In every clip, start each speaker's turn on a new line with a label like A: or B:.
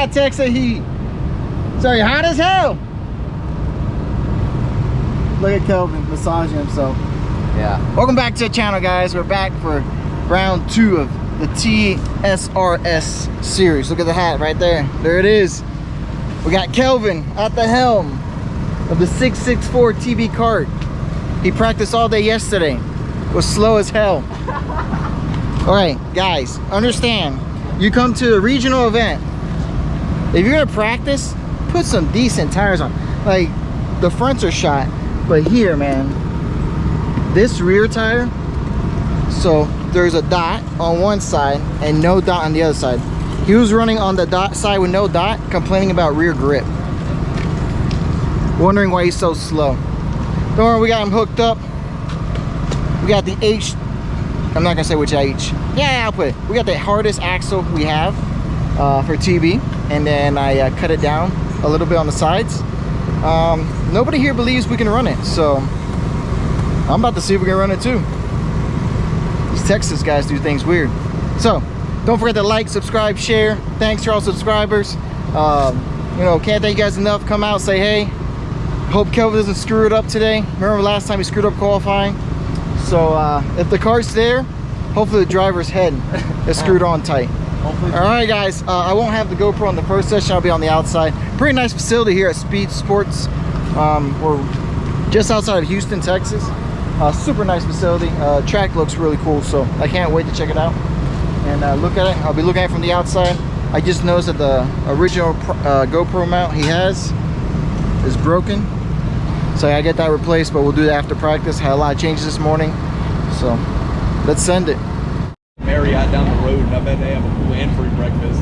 A: hot Texas heat. Sorry, hot as hell. Look at Kelvin massaging himself.
B: Yeah.
A: Welcome back to the channel, guys. We're back for round 2 of the TSRS series. Look at the hat right there. There it is. We got Kelvin at the helm of the 664 TB kart. He practiced all day yesterday. Was slow as hell. All right, guys, understand. You come to a regional event. If you're gonna practice, put some decent tires on. Like, the fronts are shot, but here, man, this rear tire, so there's a dot on one side and no dot on the other side. He was running on the dot side with no dot, complaining about rear grip, wondering why he's so slow. Don't worry, we got him hooked up. We got the H, I'm not gonna say which H. Yeah, I'll put it. We got the hardest axle we have for TB, and then I cut it down a little bit on the sides. Nobody here believes we can run it, so I'm about to see if we can run it too. These Texas guys do things weird. So don't forget to like, subscribe, share. Thanks to all subscribers. You know, can't thank you guys enough. Come out, say hey. Hope Kelvin doesn't screw it up today. Remember last time he screwed up qualifying? So if the car's there, hopefully the driver's head is screwed on tight. All right, guys, I won't have the GoPro on the first session. I'll be on the outside. Pretty nice facility here at Speedsportz. We're just outside of Houston, Texas. Super nice facility. Track looks really cool, so I can't wait to check it out and look at it. I'll be looking at it from the outside. I just noticed that the original GoPro mount he has is broken, so I get that replaced, but we'll do that after practice. Had a lot of changes this morning, so let's send it.
C: Marriott down the road, and I bet they have a pool and free breakfast.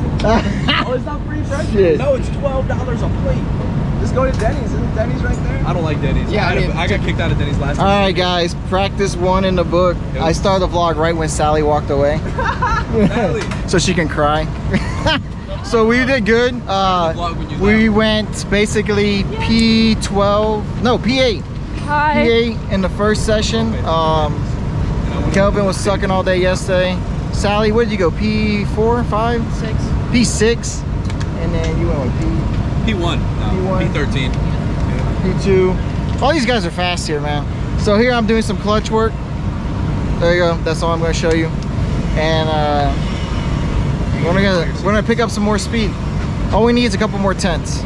C: Oh, it's not free breakfast?
A: Shit.
C: No, it's $12 a plate. Just go to Denny's. Isn't Denny's right there? I don't like Denny's.
A: Yeah,
C: I got kicked out of Denny's last time.
A: All right, guys, practice 1 in the book. I started the vlog right when Sally walked away. So she can cry. So we did good. We went basically P12, no, P8.
D: Hi.
A: P8 in the first session. Kelvin was sucking all day yesterday. Sally, where did you go? P4, 5? 6. P6. And then you went with
C: P1. No,
A: P1.
C: P13.
A: P2. All these guys are fast here, man. So here I'm doing some clutch work. There you go. That's all I'm going to show you. And we're gonna pick up some more speed. All we need is a couple more tenths.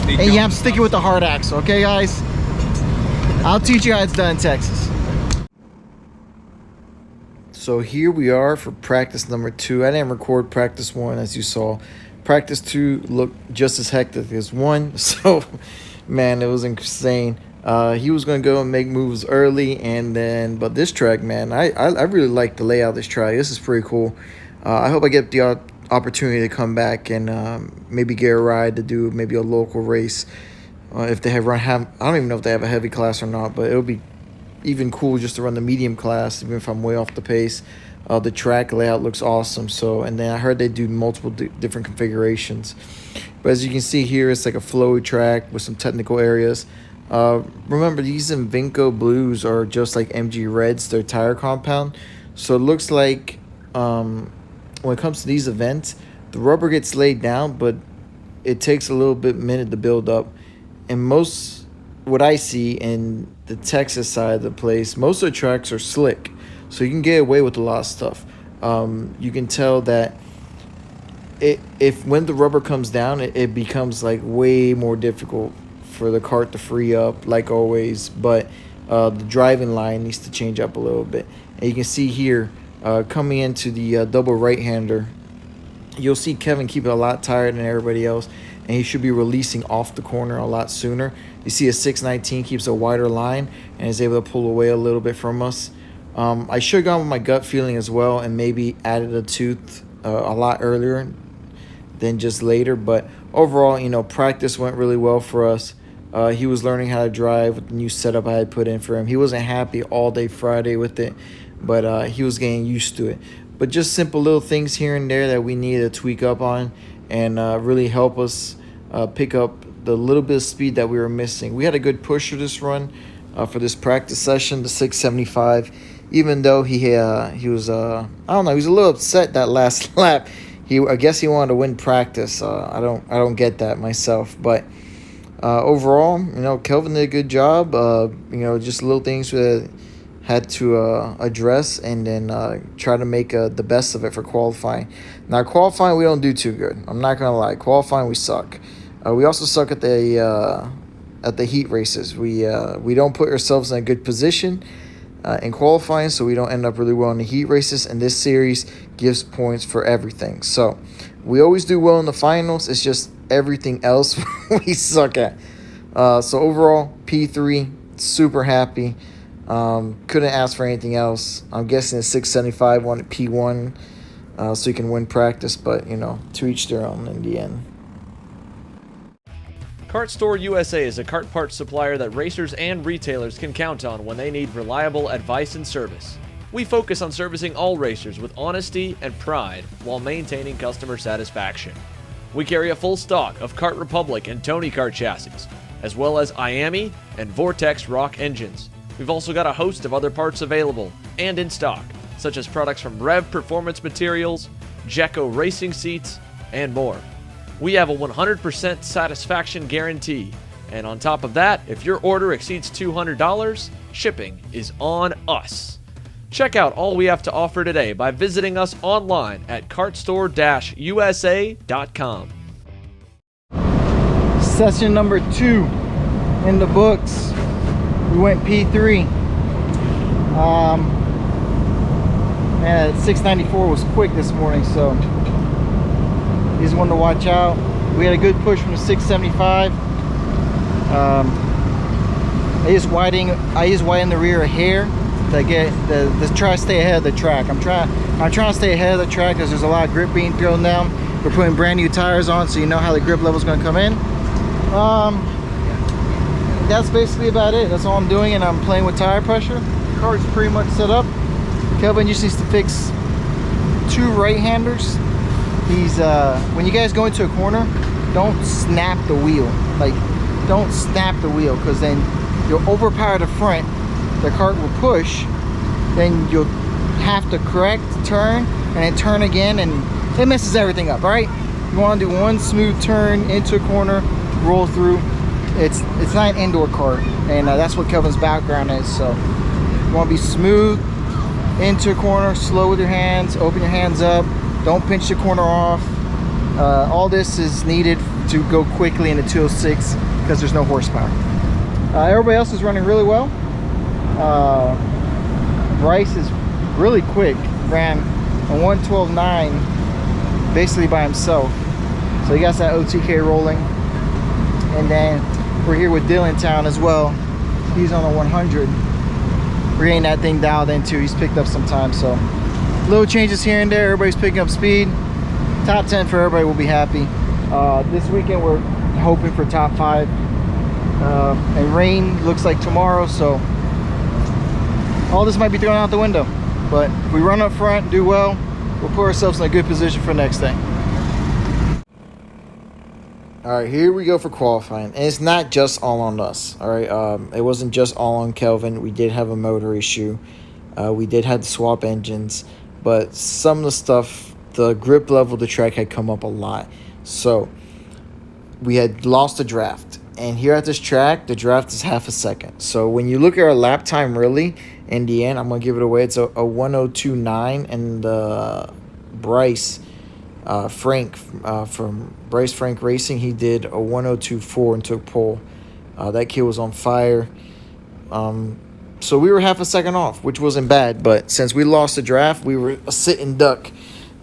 A: And you have to stick it with the hard axle, okay, guys? I'll teach you how it's done in Texas. So here we are for practice number 2. I didn't record practice 1, as you saw. Practice 2 looked just as hectic as 1. So, man, it was insane. He was going to go and make moves early, and then, but this track, man, I really like the layout of this track. This is pretty cool. I hope I get the opportunity to come back and maybe get a ride to do maybe a local race. If they have I don't even know if they have a heavy class or not, but it'll be even cool just to run the medium class, even if I'm way off the pace. The track layout looks awesome. So, and then I heard they do multiple different configurations. But as you can see here, it's like a flowy track with some technical areas. Remember, these Invinco blues are just like MG Reds, their tire compound. So it looks like when it comes to these events, the rubber gets laid down, but it takes a little minute to build up. And most, what I see in the Texas side of the place, most of the tracks are slick, so you can get away with a lot of stuff. You can tell that if when the rubber comes down, it becomes like way more difficult for the kart to free up, like always. But the driving line needs to change up a little bit. And you can see here, coming into the double right-hander, you'll see Kevin keeping a lot tighter than everybody else, and he should be releasing off the corner a lot sooner. You see a 619 keeps a wider line and is able to pull away a little bit from us. I should have gone with my gut feeling as well and maybe added a tooth a lot earlier than just later. But overall, you know, practice went really well for us. He was learning how to drive with the new setup I had put in for him. He wasn't happy all day Friday with it, but he was getting used to it. But just simple little things here and there that we needed to tweak up on and really help us pick up the little bit of speed that we were missing. We had a good pusher this run for this practice session, the 675. Even though he was I don't know, he was a little upset that last lap. I guess he wanted to win practice. I don't get that myself, but overall, Kelvin did a good job. Just little things we had to address, and then try to make the best of it for qualifying. Now, qualifying, we don't do too good. I'm not gonna lie. Qualifying, we suck. We also suck at the heat races. We don't put ourselves in a good position in qualifying, so we don't end up really well in the heat races. And this series gives points for everything. So we always do well in the finals. It's just everything else we suck at. So overall, P3, super happy. Couldn't ask for anything else. I'm guessing the 675 wanted P1 so you can win practice, but to each their own in the end.
C: Kart Store USA is a kart parts supplier that racers and retailers can count on when they need reliable advice and service. We focus on servicing all racers with honesty and pride while maintaining customer satisfaction. We carry a full stock of Kart Republic and Tony Kart chassis, as well as IAMI and Vortex Rock engines. We've also got a host of other parts available and in stock, such as products from Rev Performance Materials, Jecco Racing Seats, and more. We have a 100% satisfaction guarantee, and on top of that, if your order exceeds $200, shipping is on us. Check out all we have to offer today by visiting us online at kartstore-usa.com.
A: Session number 2 in the books. We went P3. Man, 694 was quick this morning, so he's one to watch out. We had a good push from the 675. I just widen the rear a hair to get the try to stay ahead of the track. I'm trying to stay ahead of the track because there's a lot of grip being thrown down. We're putting brand new tires on, so you know how the grip level is going to come in. That's basically about it. That's all I'm doing, and I'm playing with tire pressure. The car's pretty much set up. Kelvin just needs to fix 2 right-handers. When you guys go into a corner, don't snap the wheel. Don't snap the wheel, because then you'll overpower the front. The cart will push. Then you'll have to correct, turn, and then turn again, and it messes everything up. All right, you want to do one smooth turn into a corner, roll through. It's not an indoor cart, and that's what Kelvin's background is. So you want to be smooth into a corner, slow with your hands, open your hands up, don't pinch the corner off. All this is needed to go quickly in the 206 because there's no horsepower. Everybody else is running really well. Bryce is really quick, ran a 112.9 basically by himself, so he got that OTK rolling. And then we're here with Dylan Town as well. He's on a 100. We're getting that thing dialed in too. He's picked up some time, so little changes here and there. Everybody's picking up speed. Top 10 for everybody will be happy. This weekend we're hoping for top 5. And rain looks like tomorrow, so all this might be thrown out the window. But if we run up front, do well, we'll put ourselves in a good position for next day. All right, here we go for qualifying, and it's not just all on us. All right, it wasn't just all on Kelvin. We did have a motor issue. We did have to swap engines, but some of the stuff, the grip level of the track had come up a lot. So we had lost the draft, and here at this track, the draft is half a second. So when you look at our lap time, really, in the end, I'm gonna give it away. It's a 102.9, and Bryce. Frank from Bryce Frank Racing, he did a 102.4 and took pole. That kid was on fire. So we were half a second off, which wasn't bad, but since we lost the draft, we were a sitting duck.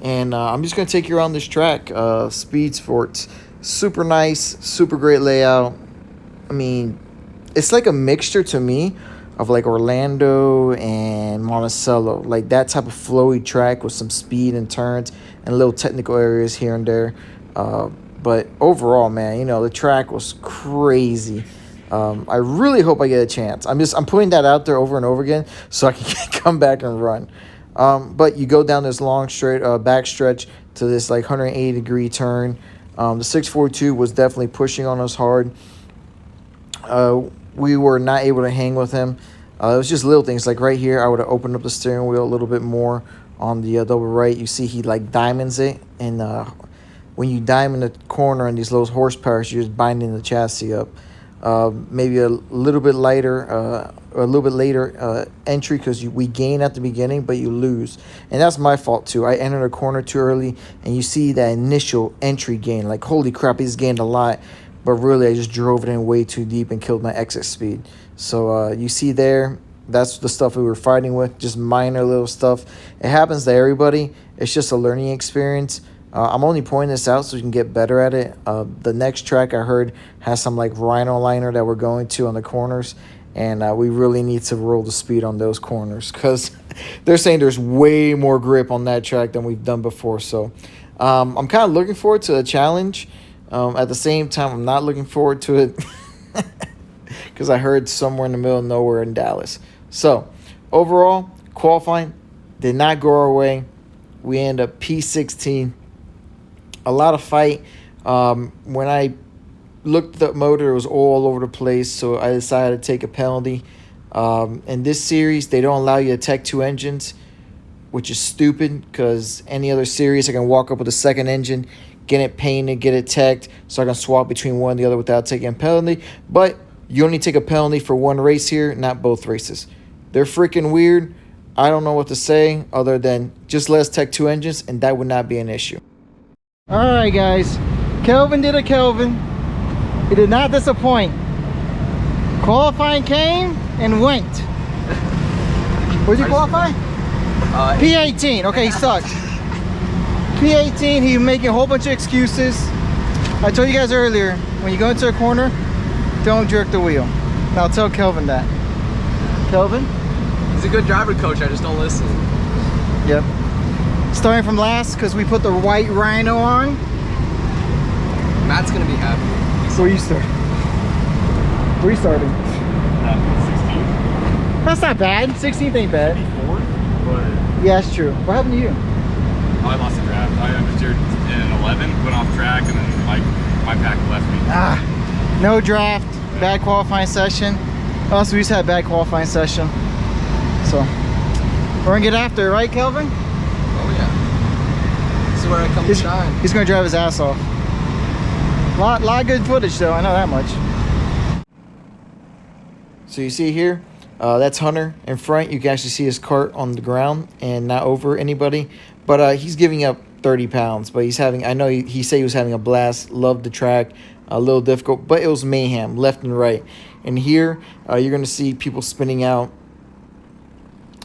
A: And I'm just going to take you around this track. Speedsportz, super nice, super great layout. I mean, it's like a mixture to me of like Orlando and Monticello, like that type of flowy track with some speed and turns and little technical areas here and there. But overall, man, the track was crazy. I really hope I get a chance. I'm putting that out there over and over again so I can come back and run. But you go down this long straight back stretch to this like 180-degree turn. The 642 was definitely pushing on us hard. We were not able to hang with him. It was just little things. Like right here, I would have opened up the steering wheel a little bit more, on the double right. You see he like diamonds it, and when you diamond the corner and these low horsepowers, you're just binding the chassis up. Maybe a little bit lighter, or a little bit later entry because we gain at the beginning, but you lose. And that's my fault too. I entered a corner too early, and you see that initial entry gain. Like, holy crap, he's gained a lot. But really, I just drove it in way too deep and killed my exit speed. So you see there, that's the stuff we were fighting with, just minor little stuff. It happens to everybody. It's just a learning experience. I'm only pointing this out so you can get better at it. The next track I heard has some like rhino liner that we're going to on the corners, and we really need to roll the speed on those corners because they're saying there's way more grip on that track than we've done before. So I'm kind of looking forward to the challenge. At the same time, I'm not looking forward to it because I heard somewhere in the middle of nowhere in Dallas. So overall, qualifying did not go our way. We end up P16. A lot of fight. When I looked at the motor, it was all over the place, so I decided to take a penalty. In this series, they don't allow you to tech 2 engines, which is stupid because any other series, I can walk up with a second engine, get it painted, get it teched, so I can swap between one and the other without taking a penalty. But you only take a penalty for one race here, not both races. They're freaking weird. I don't know what to say other than just let us tech 2 engines, and that would not be an issue. All right, guys. Kelvin did a Kelvin. He did not disappoint. Qualifying came and went. Where'd you qualify? P18. Okay, he sucked. P18, he was making a whole bunch of excuses. I told you guys earlier, when you go into a corner, don't jerk the wheel. Now tell Kelvin that. Kelvin?
B: He's a good driver, coach. I just don't listen.
A: Yep. Starting from last because we put the white rhino on.
B: Matt's gonna be happy.
A: Where you starting? Where you starting?
D: 16th.
A: That's not bad. 16th ain't bad.
D: 4th, but
A: Yeah, that's true. What happened to you?
D: I lost the draft. I was in 11, went off track, and then my pack left me.
A: No draft, bad qualifying session. Also, we just had a bad qualifying session. So, we're gonna get after it, right, Kelvin?
B: Oh yeah. This is where I come to shine.
A: He's gonna drive his ass off. Lot of good footage though, I know that much. So you see here, that's Hunter in front. You can actually see his cart on the ground and not over anybody. But he's giving up 30 pounds. But he's having, I know he said he was having a blast, loved the track, a little difficult, but it was mayhem left and right. And here, you're gonna see people spinning out.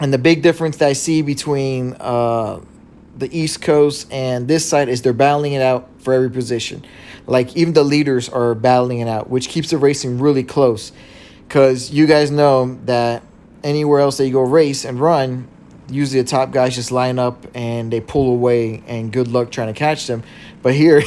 A: And the big difference that I see between the East Coast and this side is they're battling it out for every position. Like, even the leaders are battling it out, which keeps the racing really close. Because you guys know that anywhere else that you go race and run, usually the top guys just line up and they pull away and good luck trying to catch them. But here,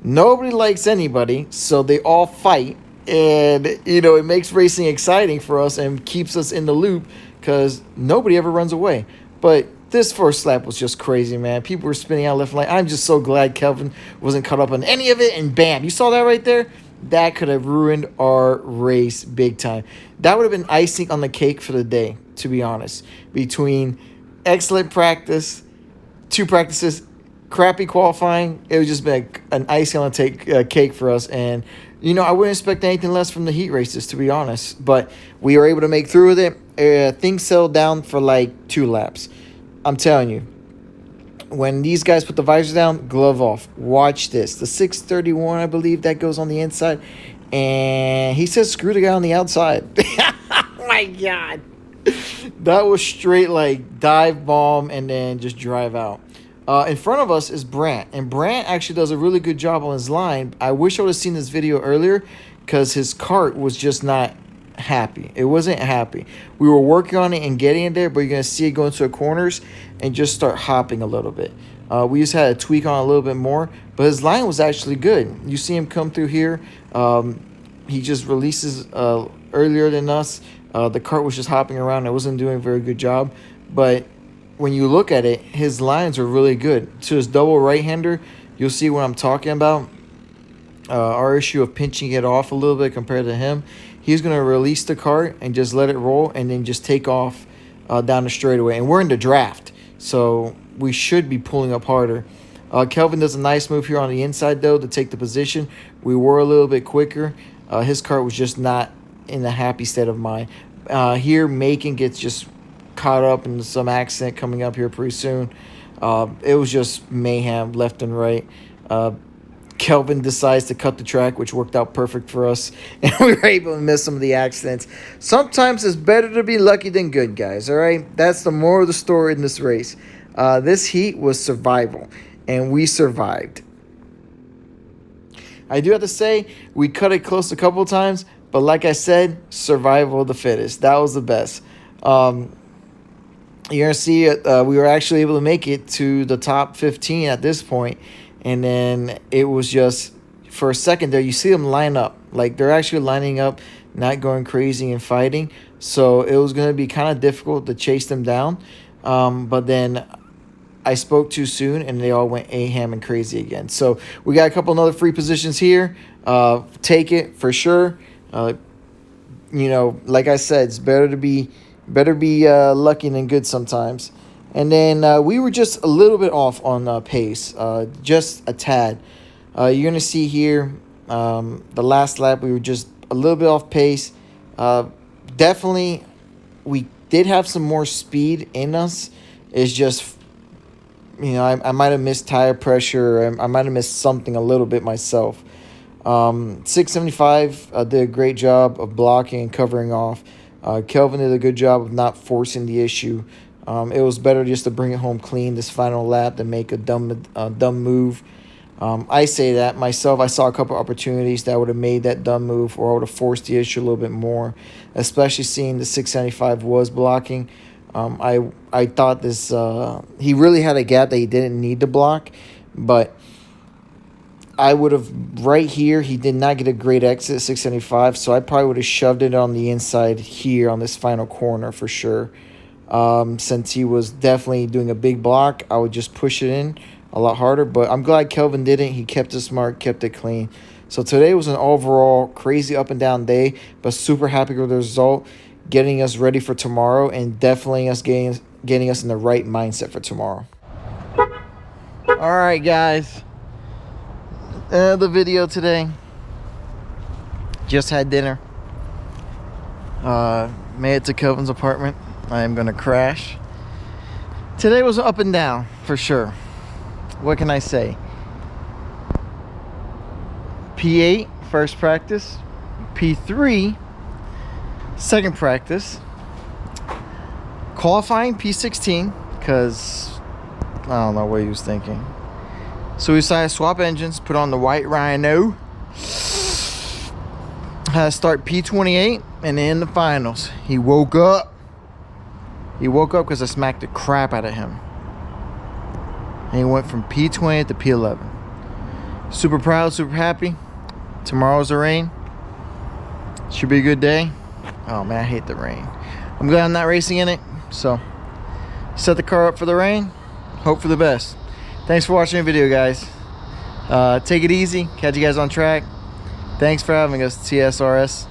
A: nobody likes anybody, so they all fight. And, you know, it makes racing exciting for us and keeps us in the loop because nobody ever runs away. But this first lap was just crazy, man. People were spinning out left and right. I'm just so glad Kelvin wasn't caught up on any of it. And bam, you saw that right there? That could have ruined our race big time. That would have been icing on the cake for the day, to be honest. Between excellent practice, 2 practices, crappy qualifying, it would just be an icing on the cake for us. And, you know, I wouldn't expect anything less from the heat races, to be honest. But we were able to make through with it. Things settled down for like 2 laps. I'm telling you, when these guys put the visor down, glove off. Watch this. The 631, I believe, that goes on the inside. And he says, screw the guy on the outside. Oh, my God. That was straight, like, dive bomb and then just drive out. In front of us is Brant. And Brant actually does a really good job on his line. I wish I would have seen this video earlier because his cart was just not happy. It wasn't happy. We were working on it and getting it there, but you're going to see it go into the corners and just start hopping a little bit. We just had to tweak on a little bit more, but his line was actually good. You see him come through here. He just releases earlier than us. The cart was just hopping around. It wasn't doing a very good job, but when you look at it, his lines are really good. To his double right-hander, you'll see what I'm talking about. Our issue of pinching it off a little bit compared to him. He's going to release the cart and just let it roll and then just take off down the straightaway. And we're in the draft. So we should be pulling up harder. Kelvin does a nice move here on the inside, though, to take the position. We were a little bit quicker. His kart was just not in a happy state of mind. Here, Macon gets just caught up in some accident coming up here pretty soon. It was just mayhem left and right. Kelvin decides to cut the track, which worked out perfect for us, and we were able to miss some of the accidents. Sometimes it's better to be lucky than good, guys, all right? That's the moral of the story in this race. This heat was survival, and we survived. I do have to say, we cut it close a couple of times, but like I said, survival of the fittest. That was the best. You're going to see we were actually able to make it to the top 15 at this point. And then it was just, for a second there, you see them line up. Like, they're actually lining up, not going crazy and fighting. So it was going to be kind of difficult to chase them down. But then I spoke too soon, and they all went ham and crazy again. So we got a couple other free positions here. Take it for sure. You know, like I said, it's better be lucky than good sometimes. And then we were just a little bit off on pace, just a tad. You're going to see here the last lap, we were just a little bit off pace. Definitely, we did have some more speed in us. It's just, you know, I might have missed tire pressure. I might have missed something a little bit myself. 675 did a great job of blocking and covering off. Kelvin did a good job of not forcing the issue. It was better just to bring it home clean this final lap than make a dumb move. I say that myself. I saw a couple opportunities that would have made that dumb move, or I would have forced the issue a little bit more, especially seeing the 675 was blocking. I thought this he really had a gap that he didn't need to block, but I would have right here. He did not get a great exit 675, so I probably would have shoved it on the inside here on this final corner for sure. Since he was definitely doing a big block, I would just push it in a lot harder. But I'm glad Kelvin didn't. He kept it smart, kept it clean. So today was an overall crazy up and down day, but super happy with the result, getting us ready for tomorrow, and definitely us getting us in the right mindset for tomorrow. All right, guys. The video today. Just had dinner. Made it to Kelvin's apartment. I am going to crash. Today was up and down, for sure. What can I say? P8, first practice. P3, second practice. Qualifying, P16, because I don't know what he was thinking. So we decided to swap engines, put on the white Rhino. Had to start P28, and in the finals, he woke up. He woke up because I smacked the crap out of him. And he went from P20 to P11. Super proud, super happy. Tomorrow's the rain. Should be a good day. Oh man, I hate the rain. I'm glad I'm not racing in it. So, set the car up for the rain. Hope for the best. Thanks for watching the video, guys. Take it easy. Catch you guys on track. Thanks for having us, TSRS.